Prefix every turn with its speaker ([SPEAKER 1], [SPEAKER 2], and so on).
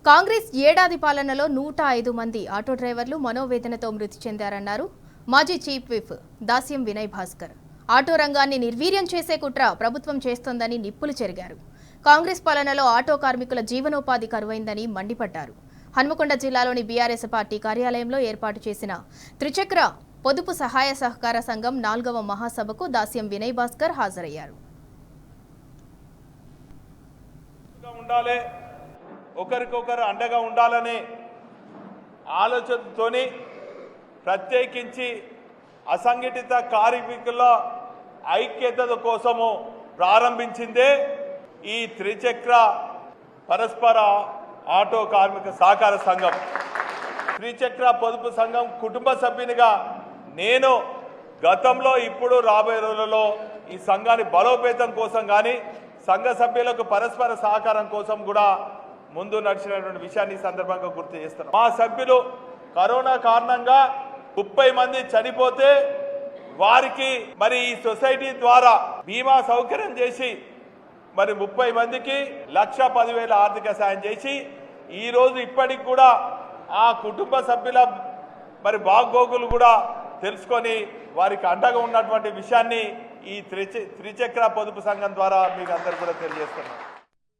[SPEAKER 1] కాంగ్రెస్ ఏడాది పాలనలో 105 మంది ఆటో డ్రైవర్లు మనోవేదనతో మృతి చెందారన్నారు మాజీ చీఫ్ విప్ దాస్యం వినయ్ భాస్కర్. ఆటో రంగాన్ని నిర్వీర్యం చేసే కుట్ర ప్రభుత్వం చేస్తోందని నిప్పులు చెరిగారు. కాంగ్రెస్ పాలనలో ఆటో కార్మికుల జీవనోపాధి కరువైందని మండిపడ్డారు. హన్మకొండ జిల్లాలోని బీఆర్ఎస్ పార్టీ కార్యాలయంలో ఏర్పాటు చేసిన త్రిచక్ర పొదుపు సహాయ సహకార సంఘం 4వ మహాసభకు దాస్యం వినయ్ భాస్కర్ హాజరయ్యారు.
[SPEAKER 2] ఒకరికొకరు అండగా ఉండాలనే ఆలోచనతోని ప్రత్యేకించి అసంఘటిత కార్మికుల ఐక్యత కోసము ప్రారంభించిందే ఈ త్రిచక్ర పరస్పర ఆటో కార్మిక సహకార సంఘం. త్రిచక్ర పొదుపు సంఘం కుటుంబ సభ్యునిగా నేను గతంలో ఇప్పుడు రాబోయే రోజులలో ఈ సంఘాన్ని బలోపేతం కోసం కానీ సంఘ సభ్యులకు పరస్పర సహకారం కోసం కూడా ముందు నడిచినటువంటి విషయాన్ని ఈ సందర్భంగా గుర్తు చేస్తున్నాం. మా సభ్యులు కరోనా కారణంగా 30 మంది చనిపోతే వారికి మరి ఈ సొసైటీ ద్వారా బీమా సౌకర్యం చేసి మరి 30 మందికి 1,10,000 ఆర్థిక సాయం చేసి ఈరోజు ఇప్పటికి కూడా ఆ కుటుంబ సభ్యుల మరి బాగోగులు కూడా తెలుసుకొని వారికి అండగా ఉన్నటువంటి విషయాన్ని ఈ త్రిచక్ర పొదుపు సంఘం ద్వారా మీకు అందరు కూడా తెలియజేస్తున్నాం.